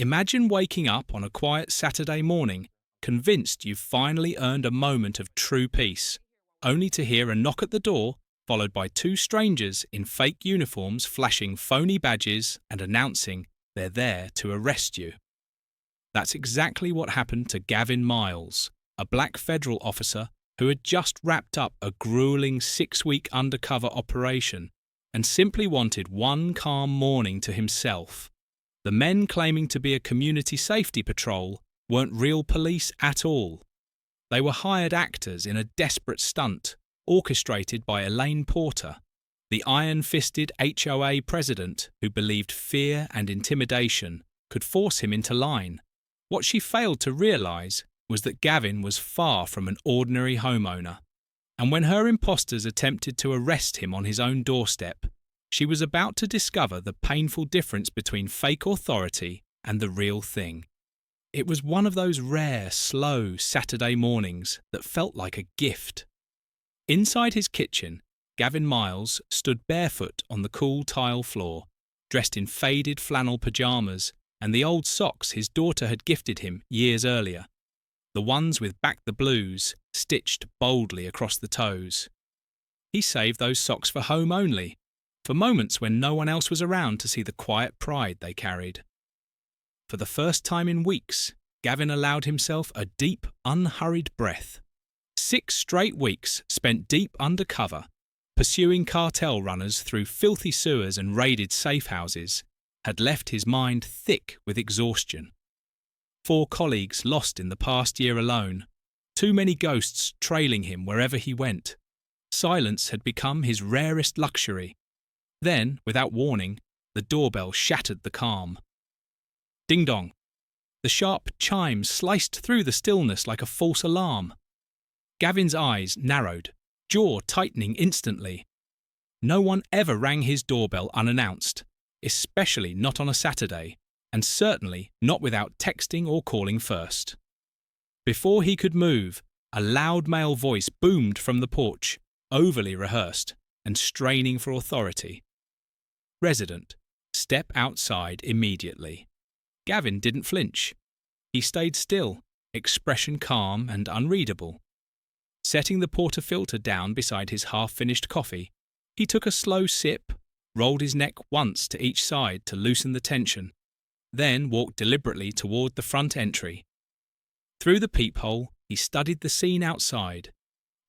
Imagine waking up on a quiet Saturday morning, convinced you've finally earned a moment of true peace, only to hear a knock at the door, followed by two strangers in fake uniforms flashing phony badges and announcing they're there to arrest you. That's exactly what happened to Gavin Miles, a black federal officer who had just wrapped up a grueling 6-week undercover operation and simply wanted one calm morning to himself. The men claiming to be a community safety patrol weren't real police at all. They were hired actors in a desperate stunt orchestrated by Elaine Porter, the iron-fisted HOA president who believed fear and intimidation could force him into line. What she failed to realise was that Gavin was far from an ordinary homeowner, and when her imposters attempted to arrest him on his own doorstep, she was about to discover the painful difference between fake authority and the real thing. It was one of those rare, slow Saturday mornings that felt like a gift. Inside his kitchen, Gavin Miles stood barefoot on the cool tile floor, dressed in faded flannel pyjamas and the old socks his daughter had gifted him years earlier, the ones with "Back the Blues" stitched boldly across the toes. He saved those socks for home only, for moments when no one else was around to see the quiet pride they carried. For the first time in weeks, Gavin allowed himself a deep, unhurried breath. 6 straight weeks spent deep undercover, pursuing cartel runners through filthy sewers and raided safe houses, had left his mind thick with exhaustion. 4 colleagues lost in the past year alone, too many ghosts trailing him wherever he went. Silence had become his rarest luxury. Then, without warning, the doorbell shattered the calm. Ding-dong. The sharp chime sliced through the stillness like a false alarm. Gavin's eyes narrowed, jaw tightening instantly. No one ever rang his doorbell unannounced, especially not on a Saturday, and certainly not without texting or calling first. Before he could move, a loud male voice boomed from the porch, overly rehearsed and straining for authority. Resident, step outside immediately. Gavin didn't flinch. He stayed still, expression calm and unreadable. Setting the portafilter down beside his half-finished coffee, he took a slow sip, rolled his neck once to each side to loosen the tension, then walked deliberately toward the front entry. Through the peephole, he studied the scene outside.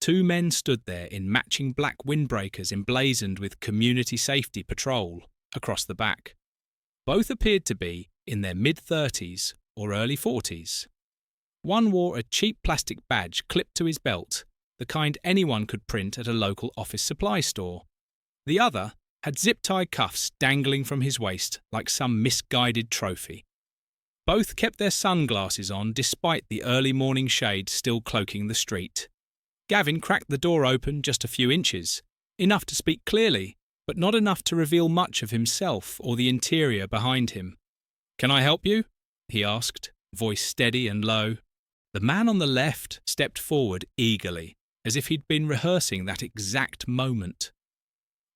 2 men stood there in matching black windbreakers emblazoned with Community Safety Patrol across the back. Both appeared to be in their mid-30s or early 40s. One wore a cheap plastic badge clipped to his belt, the kind anyone could print at a local office supply store. The other had zip-tie cuffs dangling from his waist like some misguided trophy. Both kept their sunglasses on despite the early morning shade still cloaking the street. Gavin cracked the door open just a few inches, enough to speak clearly, but not enough to reveal much of himself or the interior behind him. "Can I help you?" he asked, voice steady and low. The man on the left stepped forward eagerly, as if he'd been rehearsing that exact moment.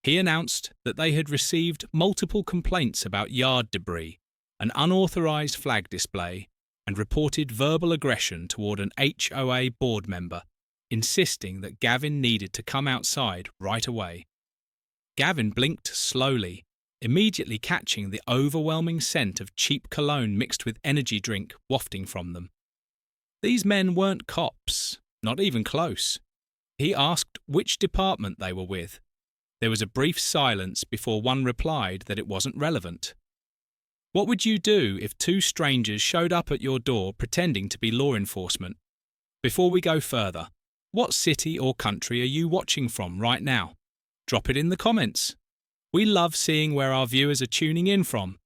He announced that they had received multiple complaints about yard debris, an unauthorised flag display, and reported verbal aggression toward an HOA board member, insisting that Gavin needed to come outside right away. Gavin blinked slowly, immediately catching the overwhelming scent of cheap cologne mixed with energy drink wafting from them. These men weren't cops, not even close. He asked which department they were with. There was a brief silence before one replied that it wasn't relevant. "What would you do if 2 strangers showed up at your door pretending to be law enforcement? Before we go further, what city or country are you watching from right now? Drop it in the comments. We love seeing where our viewers are tuning in from.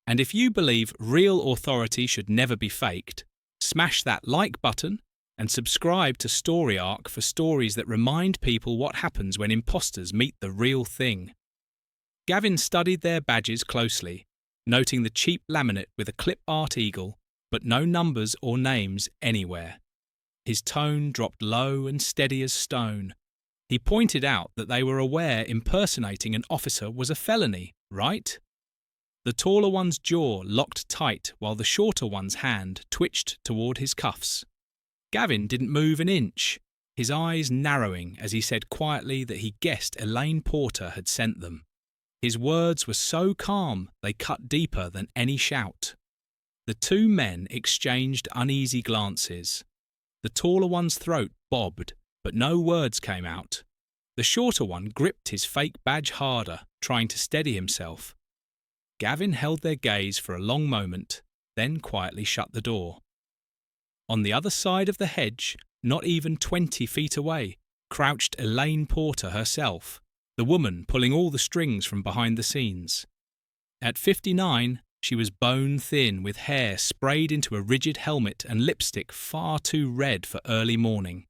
And if you believe real authority should never be faked, smash that like button and subscribe to Story Arc for stories that remind people what happens when imposters meet the real thing. Gavin studied their badges closely, noting the cheap laminate with a clip art eagle, but no numbers or names anywhere. His tone dropped low and steady as stone. He pointed out that they were aware impersonating an officer was a felony, right? The taller one's jaw locked tight while the shorter one's hand twitched toward his cuffs. Gavin didn't move an inch, his eyes narrowing as he said quietly that he guessed Elaine Porter had sent them. His words were so calm they cut deeper than any shout. The two men exchanged uneasy glances. The taller one's throat bobbed, but no words came out. The shorter one gripped his fake badge harder, trying to steady himself. Gavin held their gaze for a long moment, then quietly shut the door. On the other side of the hedge, not even 20 feet away, crouched Elaine Porter herself, the woman pulling all the strings from behind the scenes. At 59, she was bone thin with hair sprayed into a rigid helmet and lipstick far too red for early morning.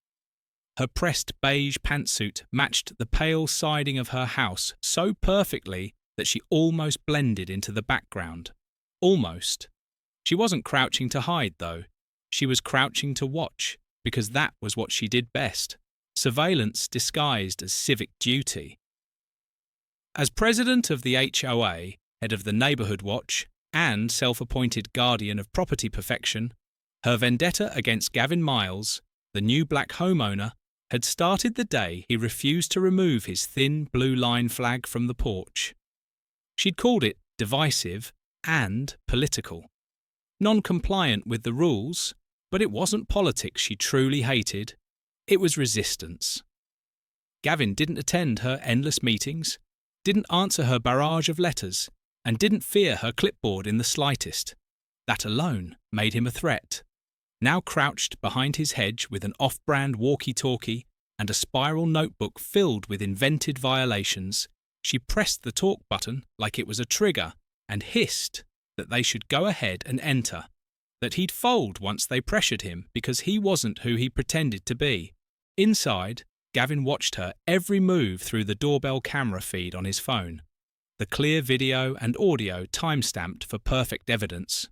Her pressed beige pantsuit matched the pale siding of her house so perfectly that she almost blended into the background. Almost. She wasn't crouching to hide, though. She was crouching to watch, because that was what she did best. Surveillance disguised as civic duty. As president of the HOA, head of the Neighbourhood Watch, and self-appointed guardian of property perfection, her vendetta against Gavin Miles, the new black homeowner, had started the day he refused to remove his thin blue line flag from the porch. She'd called it divisive and political. Non-compliant with the rules, but it wasn't politics she truly hated, it was resistance. Gavin didn't attend her endless meetings, didn't answer her barrage of letters, and didn't fear her clipboard in the slightest. That alone made him a threat. Now crouched behind his hedge with an off-brand walkie-talkie and a spiral notebook filled with invented violations, she pressed the talk button like it was a trigger and hissed that they should go ahead and enter, that he'd fold once they pressured him because he wasn't who he pretended to be. Inside, Gavin watched her every move through the doorbell camera feed on his phone, the clear video and audio time-stamped for perfect evidence.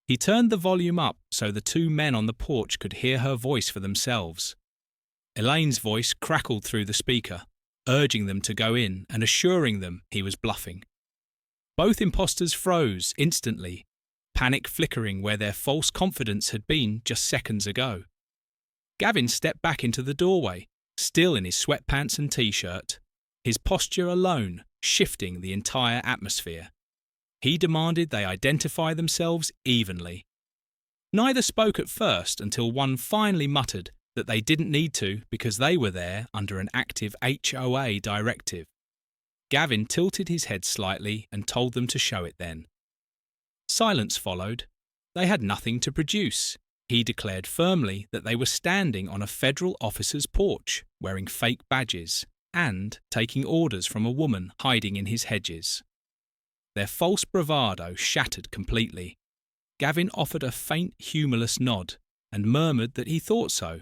He turned the volume up so the two men on the porch could hear her voice for themselves. Elaine's voice crackled through the speaker, urging them to go in and assuring them he was bluffing. Both imposters froze instantly, panic flickering where their false confidence had been just seconds ago. Gavin stepped back into the doorway, still in his sweatpants and t-shirt, his posture alone shifting the entire atmosphere. He demanded they identify themselves evenly. Neither spoke at first until one finally muttered that they didn't need to because they were there under an active HOA directive. Gavin tilted his head slightly and told them to show it then. Silence followed. They had nothing to produce. He declared firmly that they were standing on a federal officer's porch, wearing fake badges, and taking orders from a woman hiding in his hedges. Their false bravado shattered completely. Gavin offered a faint, humourless nod and murmured that he thought so,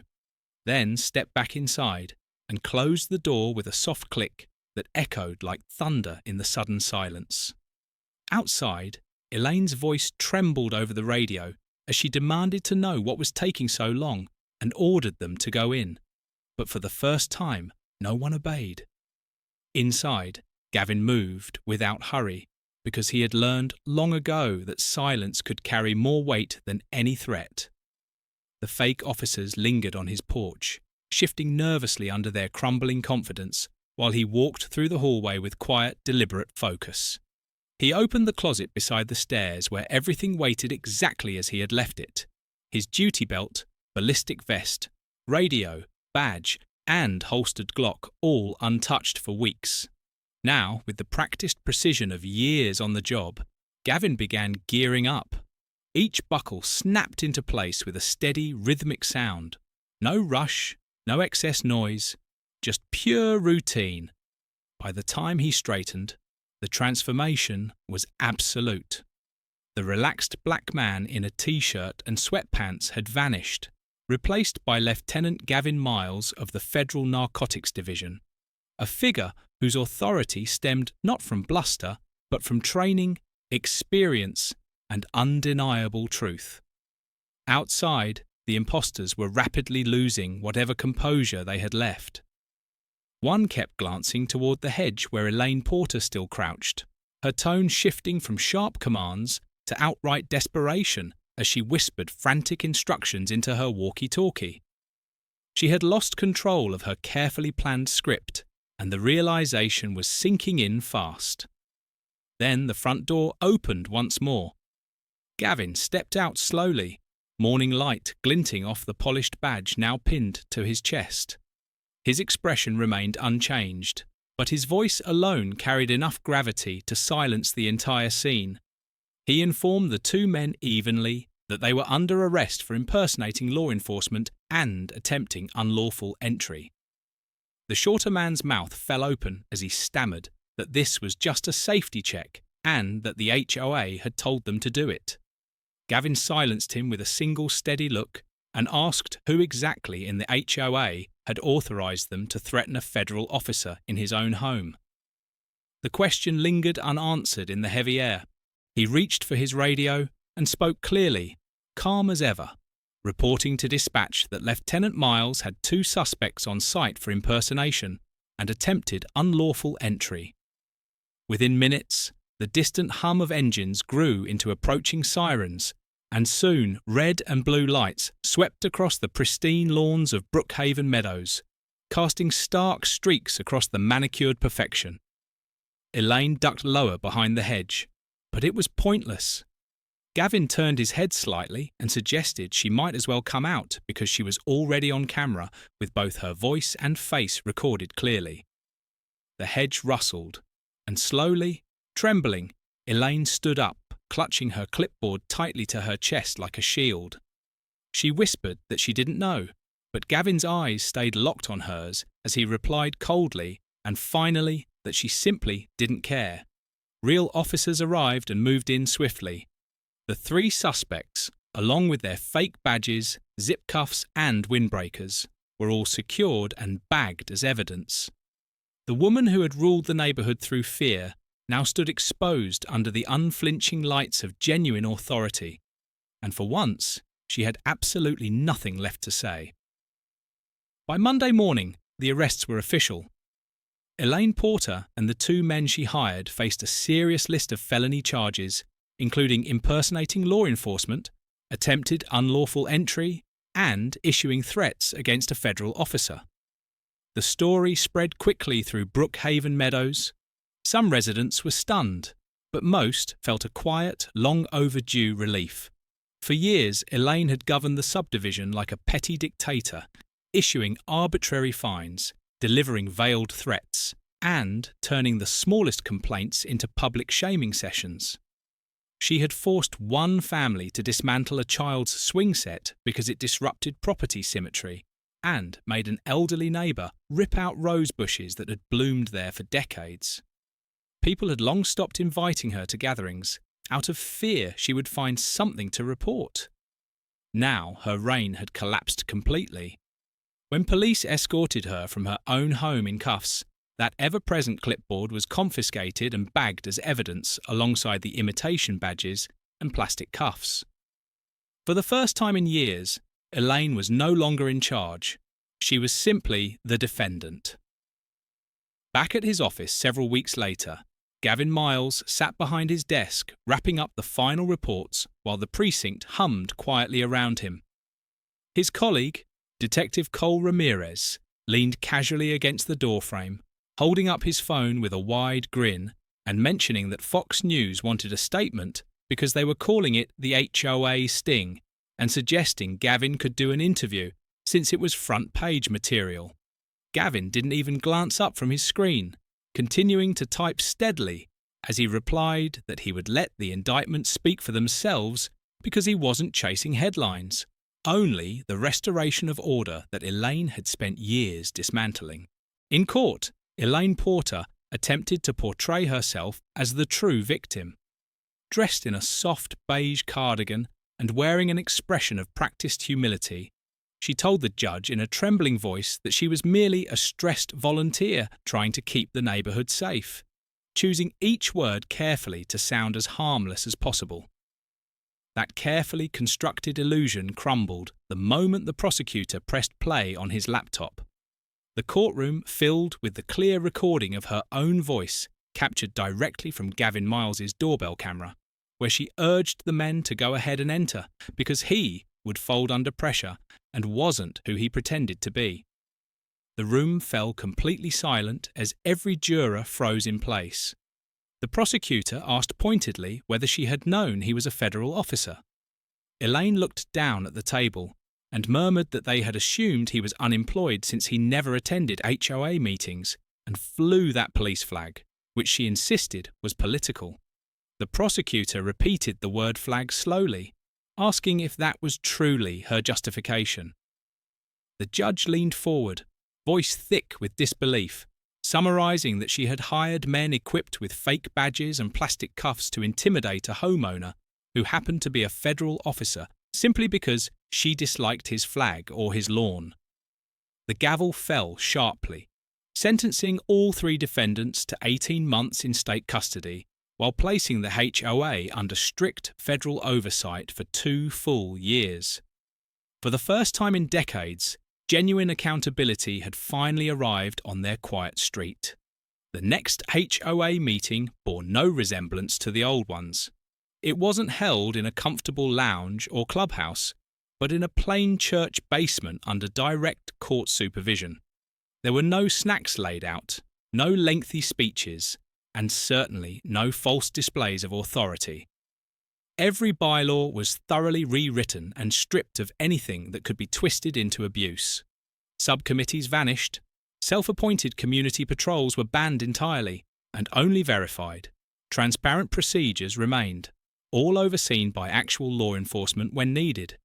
then stepped back inside and closed the door with a soft click that echoed like thunder in the sudden silence. Outside, Elaine's voice trembled over the radio as she demanded to know what was taking so long and ordered them to go in. But for the first time, no one obeyed. Inside, Gavin moved without hurry, because he had learned long ago that silence could carry more weight than any threat. The fake officers lingered on his porch, shifting nervously under their crumbling confidence, while he walked through the hallway with quiet, deliberate focus. He opened the closet beside the stairs where everything waited exactly as he had left it. His duty belt, ballistic vest, radio, badge, and holstered Glock all untouched for weeks. Now, with the practiced precision of years on the job, Gavin began gearing up. Each buckle snapped into place with a steady, rhythmic sound. No rush, no excess noise, just pure routine. By the time he straightened, the transformation was absolute. The relaxed black man in a t-shirt and sweatpants had vanished, replaced by Lieutenant Gavin Miles of the Federal Narcotics Division, a figure whose authority stemmed not from bluster, but from training, experience, and undeniable truth. Outside, the impostors were rapidly losing whatever composure they had left. One kept glancing toward the hedge where Elaine Porter still crouched, her tone shifting from sharp commands to outright desperation as she whispered frantic instructions into her walkie-talkie. She had lost control of her carefully planned script, and the realization was sinking in fast. Then the front door opened once more. Gavin stepped out slowly, morning light glinting off the polished badge now pinned to his chest. His expression remained unchanged, but his voice alone carried enough gravity to silence the entire scene. He informed the two men evenly that they were under arrest for impersonating law enforcement and attempting unlawful entry. The shorter man's mouth fell open as he stammered that this was just a safety check and that the HOA had told them to do it. Gavin silenced him with a single steady look and asked who exactly in the HOA had authorised them to threaten a federal officer in his own home. The question lingered unanswered in the heavy air. He reached for his radio and spoke clearly, calm as ever, reporting to dispatch that Lieutenant Miles had two suspects on site for impersonation and attempted unlawful entry. Within minutes, the distant hum of engines grew into approaching sirens, and soon red and blue lights swept across the pristine lawns of Brookhaven Meadows, casting stark streaks across the manicured perfection. Elaine ducked lower behind the hedge, but it was pointless. Gavin turned his head slightly and suggested she might as well come out because she was already on camera with both her voice and face recorded clearly. The hedge rustled, and slowly, trembling, Elaine stood up, clutching her clipboard tightly to her chest like a shield. She whispered that she didn't know, but Gavin's eyes stayed locked on hers as he replied coldly and finally that she simply didn't care. Real officers arrived and moved in swiftly. The three suspects, along with their fake badges, zip cuffs and windbreakers, were all secured and bagged as evidence. The woman who had ruled the neighbourhood through fear now stood exposed under the unflinching lights of genuine authority, and for once she had absolutely nothing left to say. By Monday morning, the arrests were official. Elaine Porter and the two men she hired faced a serious list of felony charges, including impersonating law enforcement, attempted unlawful entry, and issuing threats against a federal officer. The story spread quickly through Brookhaven Meadows. Some residents were stunned, but most felt a quiet, long-overdue relief. For years, Elaine had governed the subdivision like a petty dictator, issuing arbitrary fines, delivering veiled threats, and turning the smallest complaints into public shaming sessions. She had forced one family to dismantle a child's swing set because it disrupted property symmetry, and made an elderly neighbour rip out rose bushes that had bloomed there for decades. People had long stopped inviting her to gatherings, out of fear she would find something to report. Now her reign had collapsed completely. When police escorted her from her own home in cuffs, that ever-present clipboard was confiscated and bagged as evidence alongside the imitation badges and plastic cuffs. For the first time in years, Elaine was no longer in charge. She was simply the defendant. Back at his office several weeks later, Gavin Miles sat behind his desk wrapping up the final reports while the precinct hummed quietly around him. His colleague, Detective Cole Ramirez, leaned casually against the doorframe, holding up his phone with a wide grin and mentioning that Fox News wanted a statement because they were calling it the HOA sting and suggesting Gavin could do an interview since it was front-page material. Gavin didn't even glance up from his screen, continuing to type steadily as he replied that he would let the indictments speak for themselves because he wasn't chasing headlines, only the restoration of order that Elaine had spent years dismantling. In court, Elaine Porter attempted to portray herself as the true victim. Dressed in a soft beige cardigan and wearing an expression of practiced humility, she told the judge in a trembling voice that she was merely a stressed volunteer trying to keep the neighbourhood safe, choosing each word carefully to sound as harmless as possible. That carefully constructed illusion crumbled the moment the prosecutor pressed play on his laptop. The courtroom filled with the clear recording of her own voice captured directly from Gavin Miles's doorbell camera, where she urged the men to go ahead and enter because he would fold under pressure and wasn't who he pretended to be. The room fell completely silent as every juror froze in place. The prosecutor asked pointedly whether she had known he was a federal officer. Elaine looked down at the table and murmured that they had assumed he was unemployed since he never attended HOA meetings, and flew that police flag, which she insisted was political. The prosecutor repeated the word flag slowly, asking if that was truly her justification. The judge leaned forward, voice thick with disbelief, summarising that she had hired men equipped with fake badges and plastic cuffs to intimidate a homeowner who happened to be a federal officer simply because she disliked his flag or his lawn. The gavel fell sharply, sentencing all three defendants to 18 months in state custody while placing the HOA under strict federal oversight for 2 full years. For the first time in decades, genuine accountability had finally arrived on their quiet street. The next HOA meeting bore no resemblance to the old ones. It wasn't held in a comfortable lounge or clubhouse, but in a plain church basement under direct court supervision. There were no snacks laid out, no lengthy speeches, and certainly no false displays of authority. Every bylaw was thoroughly rewritten and stripped of anything that could be twisted into abuse. Subcommittees vanished, self-appointed community patrols were banned entirely and only verified. Transparent procedures remained, all overseen by actual law enforcement when needed.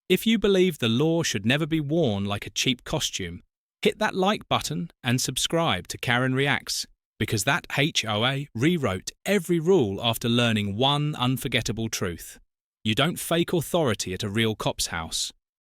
If you believe the law should never be worn like a cheap costume, hit that like button and subscribe to Karen Reacts, because that HOA rewrote every rule after learning one unforgettable truth. You don't fake authority at a real cop's house.